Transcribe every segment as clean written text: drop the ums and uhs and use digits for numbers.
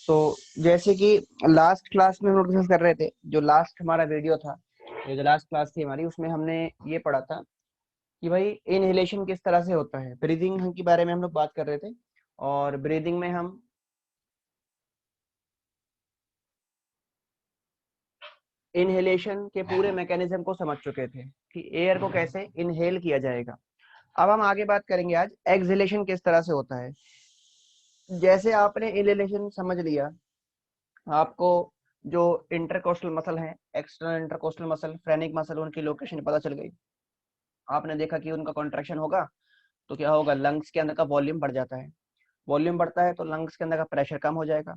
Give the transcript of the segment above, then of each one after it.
तो जैसे कि लास्ट क्लास में हम लोग डिस्कस कर रहे थे, जो लास्ट हमारा वीडियो था, ये जो लास्ट क्लास थी हमारी, उसमें हमने ये पढ़ा था कि भाई इनहेलेशन किस तरह से होता है। ब्रीदिंग के बारे में हम लोग बात कर रहे थे, और ब्रीदिंग में हम इनहेलेशन के पूरे मैकेनिज्म को समझ चुके थे कि एयर को कैसे इनहेल किया जाएगा। अब हम आगे बात करेंगे आज एक्सहेलेशन किस तरह से होता है। जैसे आपने इनहेलेशन समझ लिया, आपको जो इंटरकोस्टल मसल है, external intercostal muscle, phrenic muscle, उनकी लोकेशन पता चल गई। आपने देखा कि उनका कॉन्ट्रैक्शन होगा तो क्या होगा, लंग्स के अंदर का वॉल्यूम बढ़ जाता है। वॉल्यूम बढ़ता है तो लंग्स के अंदर का प्रेशर कम हो जाएगा।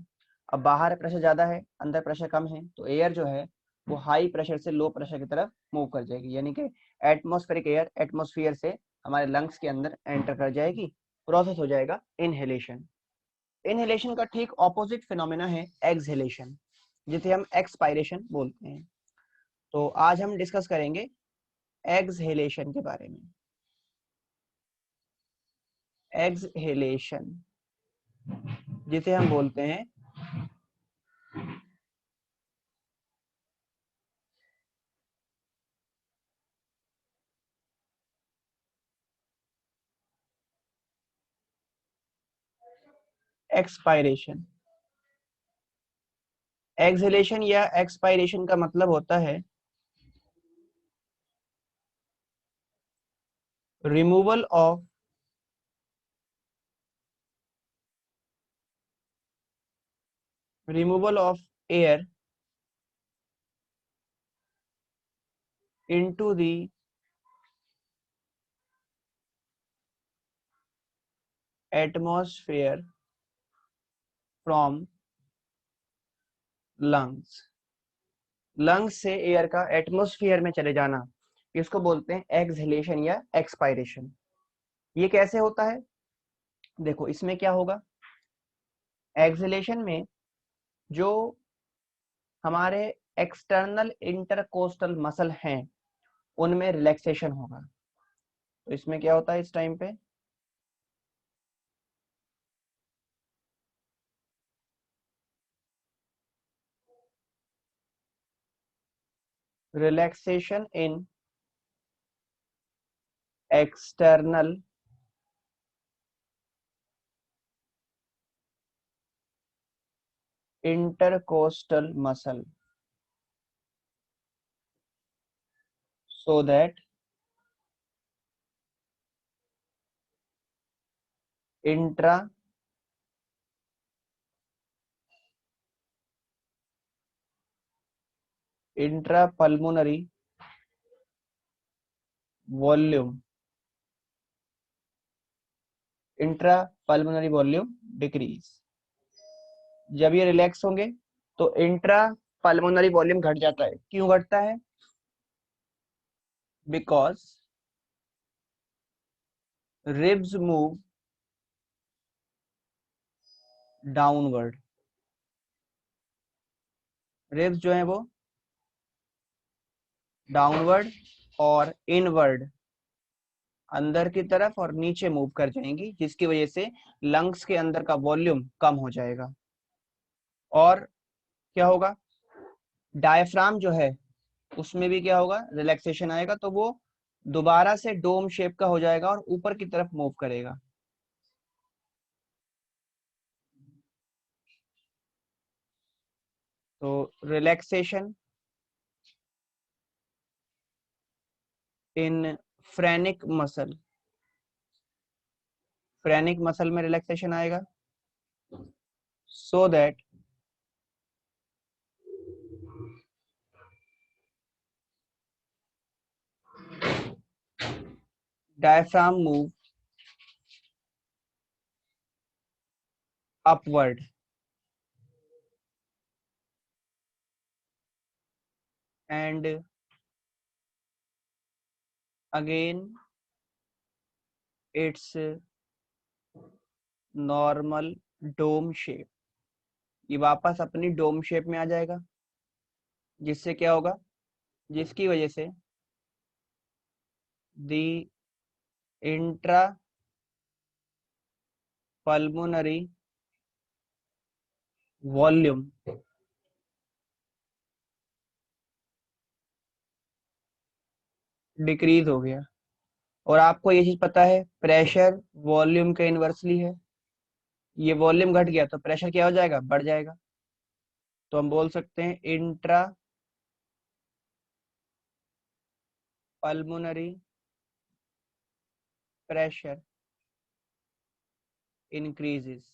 अब बाहर प्रेशर ज्यादा है, अंदर प्रेशर कम है, तो एयर जो है वो हाई प्रेशर से लो प्रेशर की तरफ मूव कर जाएगी, यानी कि एटमॉस्फेरिक एयर एटमॉस्फेयर से हमारे लंग्स के अंदर एंटर कर जाएगी। प्रोसेस हो जाएगा इनहेलेशन। इनहेलेशन का ठीक ऑपोजिट फिनोमेना है एक्सहेलेशन, जिसे हम एक्सपायरेशन बोलते हैं। तो आज हम डिस्कस करेंगे एक्सहेलेशन के बारे में। एक्सहेलेशन जिसे हम बोलते हैं एक्सपायरेशन। एक्सहेलेशन या एक्सपायरेशन का मतलब होता है removal of air into the atmosphere from lungs। Lungs से एयर का एटमॉस्फेयर में चले जाना, इसको बोलते हैं एक्सहेलेशन या एक्सपायरेशन। ये कैसे होता है? देखो इसमें क्या होगा, एक्सहेलेशन में जो हमारे एक्सटर्नल इंटरकोस्टल मसल हैं उनमें रिलैक्सेशन होगा। तो इसमें क्या होता है इस टाइम पे, relaxation in external intercostal muscle so that intra intrapulmonary volume intrapulmonary volume decrease. जब ये रिलैक्स होंगे तो इंट्रा पल्मोनरी वॉल्यूम घट जाता है। क्यों घटता है? Because ribs move downward. Ribs जो है वो डाउनवर्ड और इनवर्ड, अंदर की तरफ और नीचे मूव कर जाएंगी, जिसकी वजह से लंग्स के अंदर का वॉल्यूम कम हो जाएगा। और क्या होगा, डायफ्राम जो है उसमें भी क्या होगा, रिलैक्सेशन आएगा, तो वो दोबारा से डोम शेप का हो जाएगा और ऊपर की तरफ मूव करेगा। तो relaxation in phrenic muscle, phrenic muscle में रिलैक्सेशन आएगा so that diaphragm move upward and again it's normal dome shape. ये वापस अपनी डोम शेप में आ जाएगा, जिससे क्या होगा, जिसकी वजह से दी इंट्रा पल्मोनरी वॉल्यूम डिक्रीज हो गया। और आपको ये चीज पता है, प्रेशर वॉल्यूम के इनवर्सली है। ये वॉल्यूम घट गया तो प्रेशर क्या हो जाएगा, बढ़ जाएगा। तो हम बोल सकते हैं intra pulmonary pressure increases.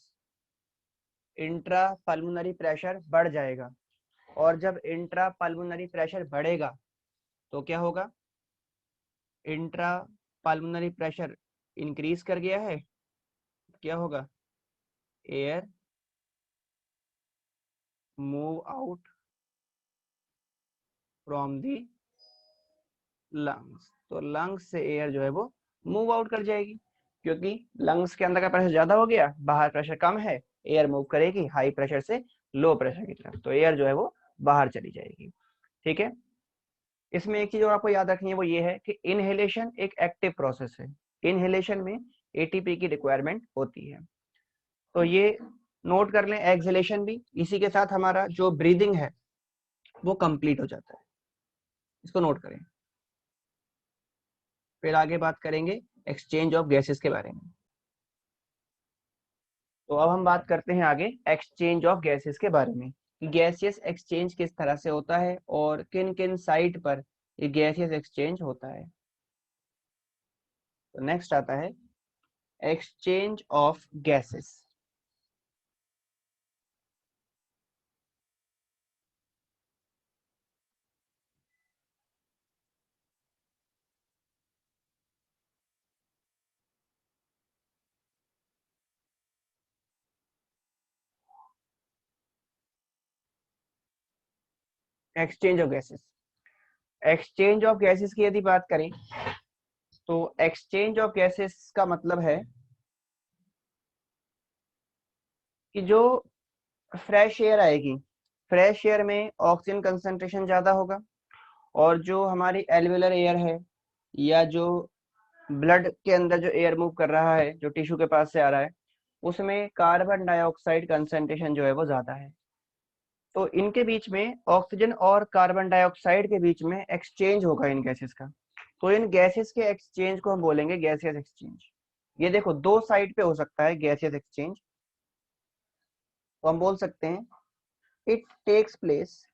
Intra pulmonary pressure बढ़ जाएगा। और जब इंट्रा पल्मोनरी प्रेशर बढ़ेगा तो क्या होगा, इंट्रा पल्मोनरी प्रेशर इंक्रीज कर गया है, क्या होगा, air move out from the lungs. तो लंग्स से एयर जो है वो मूव आउट कर जाएगी, क्योंकि लंग्स के अंदर का प्रेशर ज्यादा हो गया, बाहर प्रेशर कम है, एयर मूव करेगी हाई प्रेशर से लो प्रेशर की तरफ, तो एयर जो है वो बाहर चली जाएगी। ठीक है। इसमें एक चीज और आपको याद रखनी है, वो ये है कि इनहेलेशन एक एक्टिव प्रोसेस है। इनहेलेशन में एटीपी की रिक्वायरमेंट होती है। तो ये नोट कर लें, एक्सहेलेशन भी, इसी के साथ हमारा जो ब्रीदिंग है वो कंप्लीट हो जाता है। इसको नोट करें। फिर आगे बात करेंगे एक्सचेंज ऑफ गैसेस के बारे में। तो अब हम बात करते हैं आगे एक्सचेंज ऑफ गैसेस के बारे में, कि गैसियस एक्सचेंज किस तरह से होता है और किन किन साइट पर ये गैसियस एक्सचेंज होता है। तो नेक्स्ट आता है exchange of gases. Exchange of gases, exchange of gases की यदि बात करें तो एक्सचेंज ऑफ गैसेस का मतलब है कि जो फ्रेश एयर आएगी, फ्रेश एयर में ऑक्सीजन कंसंट्रेशन ज्यादा होगा, और जो हमारी एल्वेलर एयर है या जो ब्लड के अंदर जो एयर मूव कर रहा है, जो टिश्यू के पास से आ रहा है, उसमें कार्बन डाइऑक्साइड कंसंट्रेशन जो है वो ज्यादा है। तो इनके बीच में ऑक्सीजन और कार्बन डाइऑक्साइड के बीच में एक्सचेंज होगा इन गैसेस का। तो इन गैसेस के एक्सचेंज को हम बोलेंगे गैसियस एक्सचेंज। ये देखो दो साइड पे हो सकता है गैसियस एक्सचेंज। तो हम बोल सकते हैं it takes place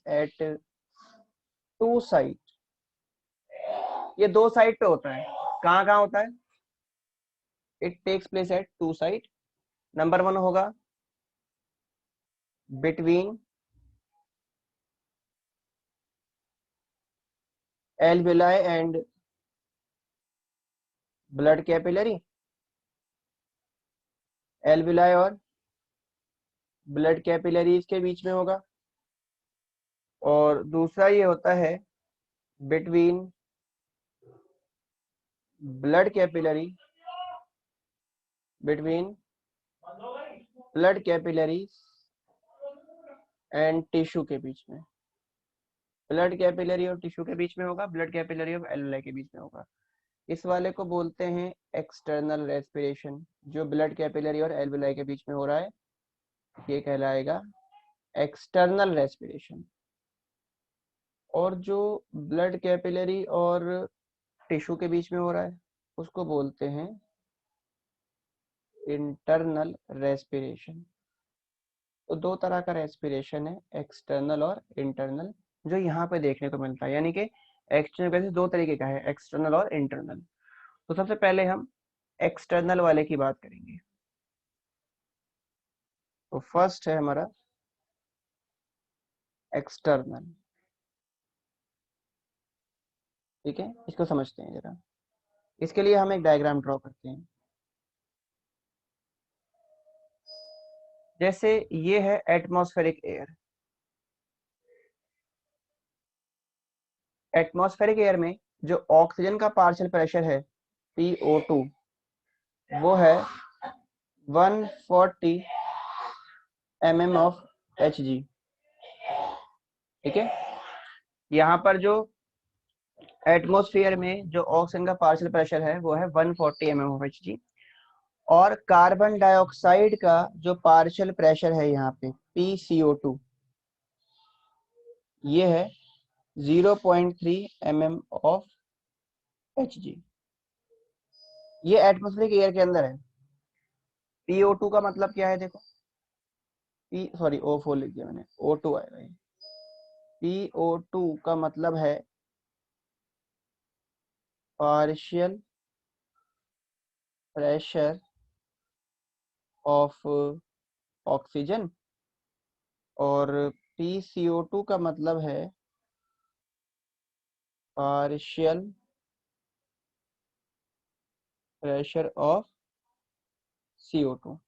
at two side. ये दो साइड पे होता है। कहाँ कहाँ होता है, it takes place at two side. Number one होगा between alveoli and blood capillary, alveoli और ब्लड कैपिलरीज के बीच में होगा। और दूसरा ये होता है between blood capillary, between blood capillaries and tissue के बीच में। ब्लड कैपिलरी और टिश्यू के बीच में होगा, ब्लड कैपिलरी और एल्विलाई के बीच में होगा। इस वाले को बोलते हैं एक्सटर्नल रेस्पिरेशन। जो ब्लड कैपिलरी और एल्विलाई के बीच में हो रहा है ये कहलाएगा एक्सटर्नल रेस्पिरेशन। और जो ब्लड कैपिलरी और टिश्यू के बीच में हो रहा है उसको बोलते हैं इंटरनल रेस्पिरेशन। तो दो तरह का रेस्पिरेशन है, एक्सटर्नल और इंटरनल, जो यहाँ पे देखने को मिलता है। यानी कि एक्सटर्नल गैसेस दो तरीके का है, एक्सटर्नल और इंटरनल। तो सबसे पहले हम एक्सटर्नल वाले की बात करेंगे। तो फर्स्ट है हमारा एक्सटर्नल। ठीक है, इसको समझते हैं जरा। इसके लिए हम एक डायग्राम ड्रॉ करते हैं। जैसे ये है एटमॉस्फेरिक एयर। एटमॉस्फेरिक एयर में जो ऑक्सीजन का पार्शियल प्रेशर है PO2 वो है 140 mm ऑफ Hg। ठीक है, यहाँ पर जो एटमॉस्फेयर में जो ऑक्सीजन का पार्शियल प्रेशर है वो है 140 mmHg, और कार्बन डाइऑक्साइड का जो पार्शियल प्रेशर है यहाँ पे PCO2 ये है 0.3 mmHg। ये एटमॉस्फेरिक एयर के अंदर है। PO2 का मतलब क्या है देखो, O4 लिख दिया मैंने, O2 आएगा ये। PO2 का मतलब है पार्शियल प्रेशर ऑफ ऑक्सीजन, और PCO2 का मतलब है पार्शियल प्रेशर ऑफ CO2।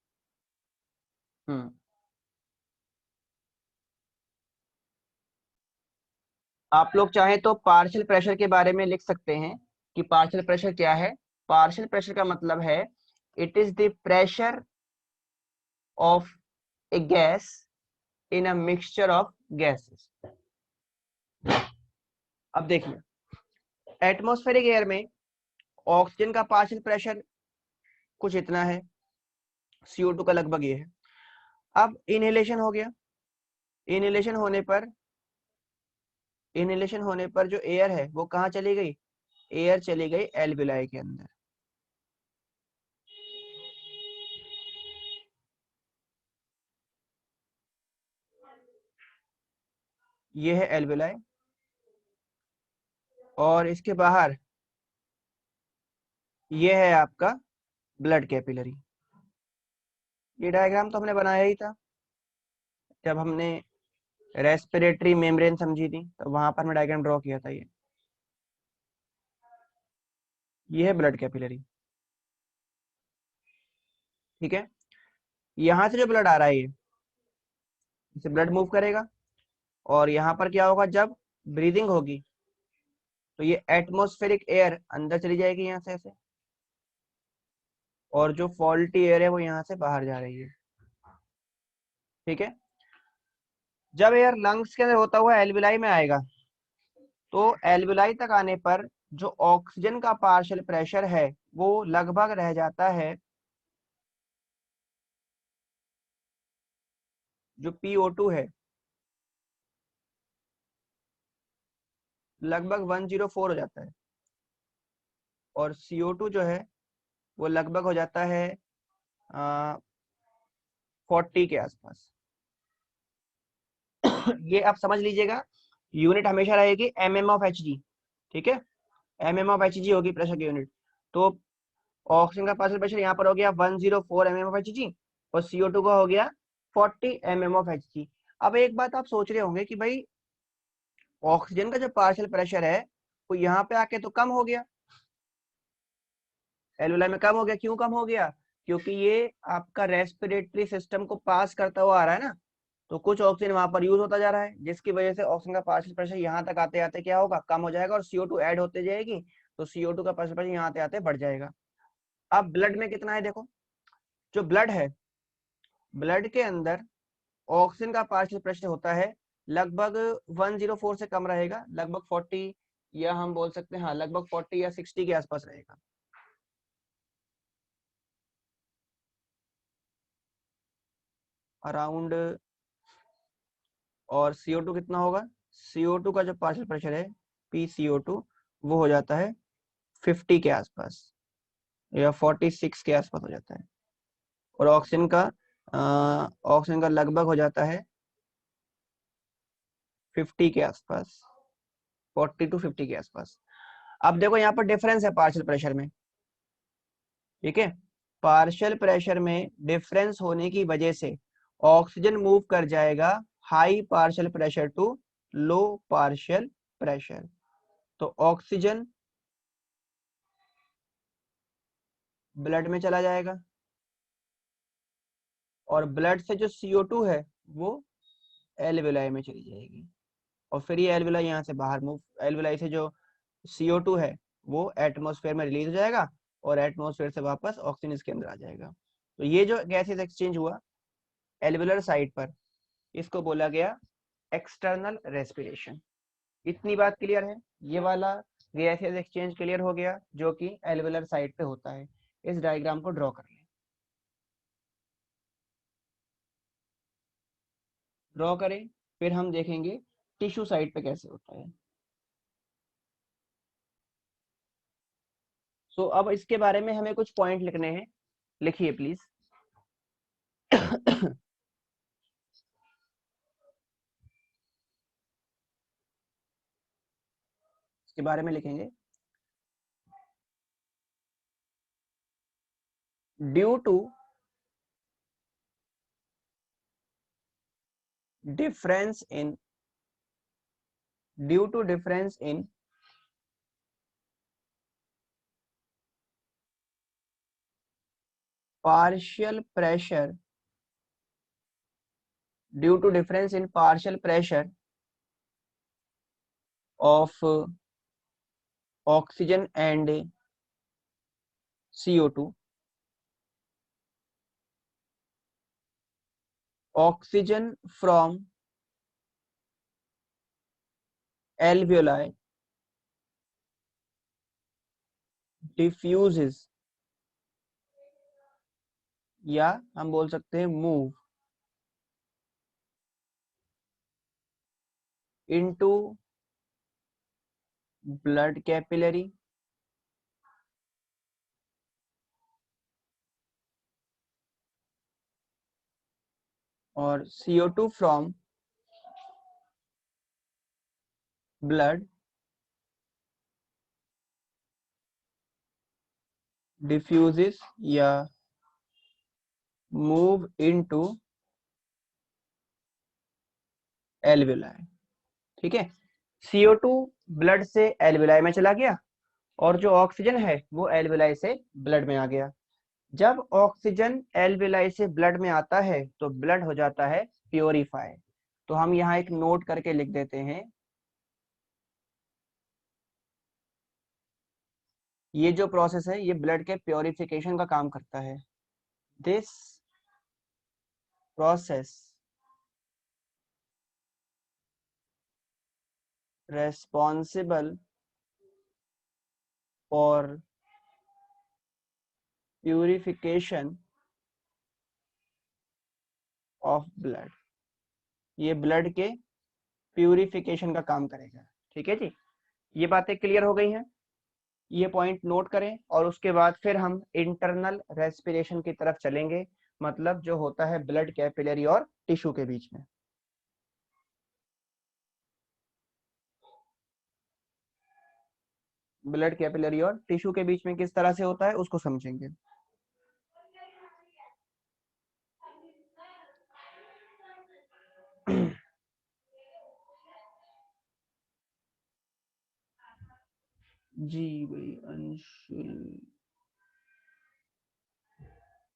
आप लोग चाहें तो पार्शियल प्रेशर के बारे में लिख सकते हैं कि पार्शियल प्रेशर क्या है। पार्शियल प्रेशर का मतलब है it is the pressure of A gas in a mixture of gases. अब देखिए, एटमॉस्फेरिक एयर में ऑक्सीजन का पार्शियल प्रेशर कुछ इतना है, CO2 का लगभग ये है। अब इनहेलेशन हो गया, इनहेलेशन होने पर जो एयर है वो कहाँ चली गई, एयर चली गई एल्विलाई के अंदर। ये है एल्विलाई, और इसके बाहर ये है आपका ब्लड कैपिलरी। ये डायग्राम तो हमने बनाया ही था जब हमने रेस्पिरेटरी मेम्ब्रेन समझी थी, तो वहां पर हमने डायग्राम ड्रॉ किया था। ये है ब्लड कैपिलरी, ठीक है। यहाँ से जो ब्लड आ रहा है ये इसे ब्लड मूव करेगा, और यहाँ पर क्या होगा, जब ब्रीदिंग होगी तो ये एटमॉस्फेरिक एयर अंदर चली जाएगी यहाँ से ऐसे, और जो फॉल्टी एयर है वो यहाँ से बाहर जा रही है, ठीक है। जब एयर लंग्स के अंदर होता हुआ एल्विलाई में आएगा, तो एल्विलाई तक आने पर जो ऑक्सीजन का पार्शियल प्रेशर है वो लगभग रह जाता है, जो PO2 है लगभग 104 हो जाता है, और CO2 जो है वो लगभग हो जाता है 40 के आसपास। ये आप समझ लीजिएगा, यूनिट हमेशा रहेगी MM/Hg, ठीक है। MM/Hg होगी प्रेशर की यूनिट। तो ऑक्सीजन का पार्शियल प्रेशर यहाँ पर हो गया 104 MM/Hg, और CO2 का हो गया 40 MM/Hg। अब एक बात आप सोच रहे होंगे कि भाई ऑक्सीजन का जो पार्शियल प्रेशर है वो यहाँ पे आके तो कम हो गया, एल्विलाई में कम हो गया। क्यों कम हो गया, क्योंकि ये आपका रेस्पिरेटरी सिस्टम को पास करता हुआ आ रहा है ना, तो कुछ ऑक्सीजन वहां पर यूज होता जा रहा है, जिसकी वजह से ऑक्सीजन का पार्शियल प्रेशर यहाँ तक आते आते क्या होगा, कम हो जाएगा, और CO2 ऐड होते जाएगी, तो CO2 का पार्शियल प्रेशर यहाँ आते आते बढ़ जाएगा। अब ब्लड में कितना है देखो, जो ब्लड है, ब्लड के अंदर ऑक्सीजन का पार्शियल प्रेशर होता है लगभग 104 से कम रहेगा, लगभग 40, या हम बोल सकते हैं हाँ लगभग 40 या 60 के आसपास रहेगा। अराउंड, और CO2 कितना होगा, CO2 का जो पार्शियल प्रेशर है PCO2 वो हो जाता है 50 के आसपास, या 46 के आसपास हो जाता है, और ऑक्सीजन का लगभग हो जाता है 50 के आसपास, 40 to 50 के आसपास। अब देखो यहाँ पर डिफरेंस है पार्शियल प्रेशर में, ठीक है। पार्शियल प्रेशर में डिफरेंस होने की वजह से ऑक्सीजन मूव कर जाएगा high partial pressure to low partial pressure, तो ऑक्सीजन ब्लड में चला जाएगा, और ब्लड से जो CO2 है वो एल्विलाई में चली जाएगी, और फिर ये एल्विलाई यहाँ से बाहर मूव, एल्विलाई से जो CO2 है वो एटमॉस्फेयर में रिलीज हो जाएगा, और एटमॉस्फेयर से वापस ऑक्सीजन इसके अंदर आ जाएगा। तो ये जो गैसेस एक्सचेंज हुआ एल्विलर साइड पर, इसको बोला गया एक्सटर्नल रेस्पिरेशन। इतनी बात क्लियर है। ये वाला गैसियस एक्सचेंज क्लियर हो गया, जो कि एल्वेलर साइड पे होता है। इस डायग्राम को ड्रॉ कर लें। ड्रॉ करें, फिर हम देखेंगे टिश्यू साइड पे कैसे होता है। सो अब इसके बारे में हमें कुछ पॉइंट लिखने हैं, लिखिए प्लीज। इसके बारे में लिखेंगे, due to difference in due to difference in partial pressure due to difference in partial pressure of oxygen and CO2, oxygen from alveoli diffuses, या हम बोल सकते हैं मूव into blood capillary और CO2 from blood diffuses या move into alveoli। ठीक है, CO2 blood से एल्वेलाई में चला गया और जो ऑक्सीजन है वो एल्वेलाई से ब्लड में आ गया। जब ऑक्सीजन एल्वेलाई से ब्लड में आता है तो ब्लड हो जाता है प्योरीफाई। तो हम यहाँ एक नोट करके लिख देते हैं, ये जो प्रोसेस है ये ब्लड के प्योरिफिकेशन का काम करता है। This process responsible for purification of blood, ये ब्लड के प्यूरिफिकेशन का काम करेगा। ठीक है जी, ये बातें क्लियर हो गई हैं, ये पॉइंट नोट करें और उसके बाद फिर हम इंटरनल रेस्पिरेशन की तरफ चलेंगे, मतलब जो होता है ब्लड कैपिलरी और टिश्यू के बीच में। ब्लड कैपिलरी और टिश्यू के बीच में किस तरह से होता है उसको समझेंगे। जी भाई अंशुल,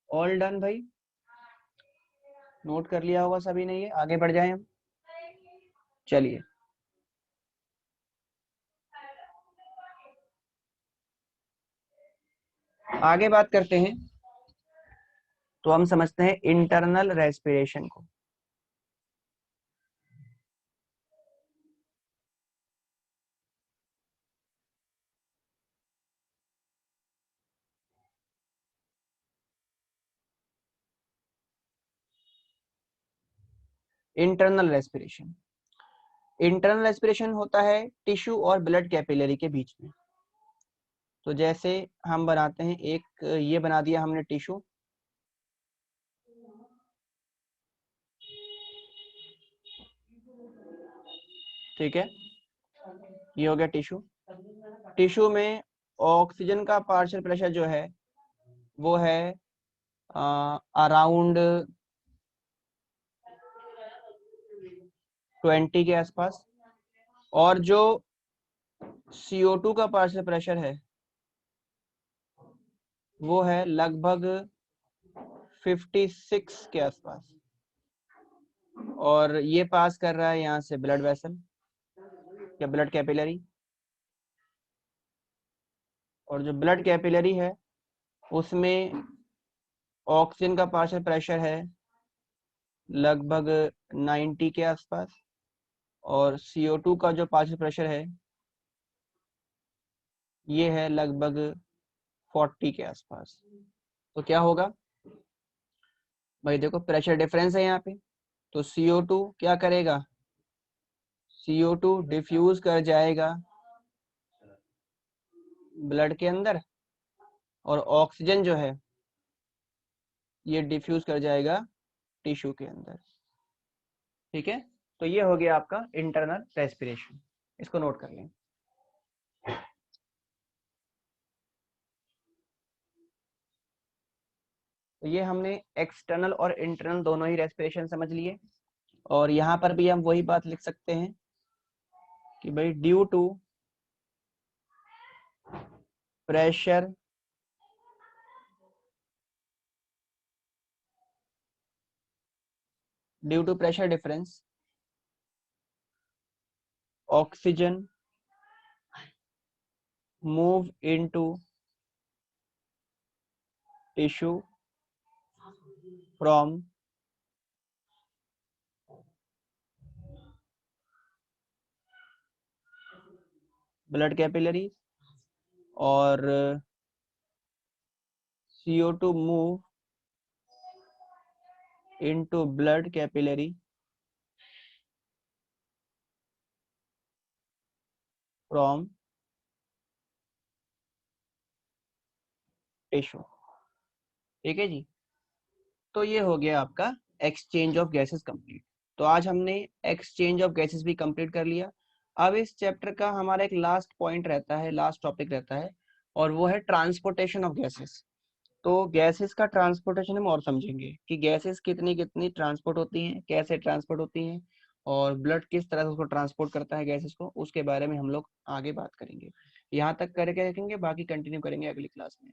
ऑल डन भाई, नोट कर लिया होगा सभी ने, ये आगे बढ़ जाएं हम। चलिए आगे बात करते हैं, तो हम समझते हैं इंटरनल रेस्पिरेशन को। इंटरनल रेस्पिरेशन, इंटरनल रेस्पिरेशन होता है टिश्यू और ब्लड कैपिलरी के बीच में। तो जैसे हम बनाते हैं एक, ये बना दिया हमने टिश्यू, ठीक है, ये हो गया टिश्यू। टिश्यू में ऑक्सीजन का पार्शियल प्रेशर जो है वो है अराउंड 20 के आसपास, और जो CO2 का पार्शियल प्रेशर है वो है लगभग 56 के आसपास, और ये पास कर रहा है यहाँ से ब्लड वेसल या ब्लड कैपिलरी, और जो ब्लड कैपिलरी है उसमें ऑक्सीजन का पार्शियल प्रेशर है लगभग 90 के आसपास, और CO2 का जो पार्शियल प्रेशर है ये है लगभग 40 के आसपास। तो क्या होगा भाई, देखो प्रेशर डिफरेंस है यहाँ पे, तो CO2 क्या करेगा, CO2 डिफ्यूज कर जाएगा ब्लड के अंदर, और ऑक्सीजन जो है ये डिफ्यूज कर जाएगा टिश्यू के अंदर। ठीक है, तो ये हो गया आपका इंटरनल रेस्पिरेशन, इसको नोट कर लें। तो ये हमने एक्सटर्नल और इंटरनल दोनों ही रेस्पिरेशन समझ लिए, और यहाँ पर भी हम वही बात लिख सकते हैं कि भाई due to pressure difference oxygen move into tissue from blood capillary, और CO2 move into blood capillary from tissue. ठीक है जी, तो ये हो गया आपका एक्सचेंज ऑफ गैसेस कंप्लीट। तो आज हमने एक्सचेंज ऑफ गैसेस भी कंप्लीट कर लिया। अब इस चैप्टर का हमारा एक लास्ट पॉइंट रहता है, लास्ट टॉपिक रहता है, और वो है ट्रांसपोर्टेशन ऑफ गैसेस। तो गैसेस का ट्रांसपोर्टेशन हम और समझेंगे कि गैसेस कितनी कितनी ट्रांसपोर्ट होती हैं, कैसे ट्रांसपोर्ट होती हैं, और ब्लड किस तरह से उसको ट्रांसपोर्ट करता है गैसेस को, उसके बारे में हम लोग आगे बात करेंगे। यहाँ तक करके देखेंगे, बाकी कंटिन्यू करेंगे अगली क्लास में।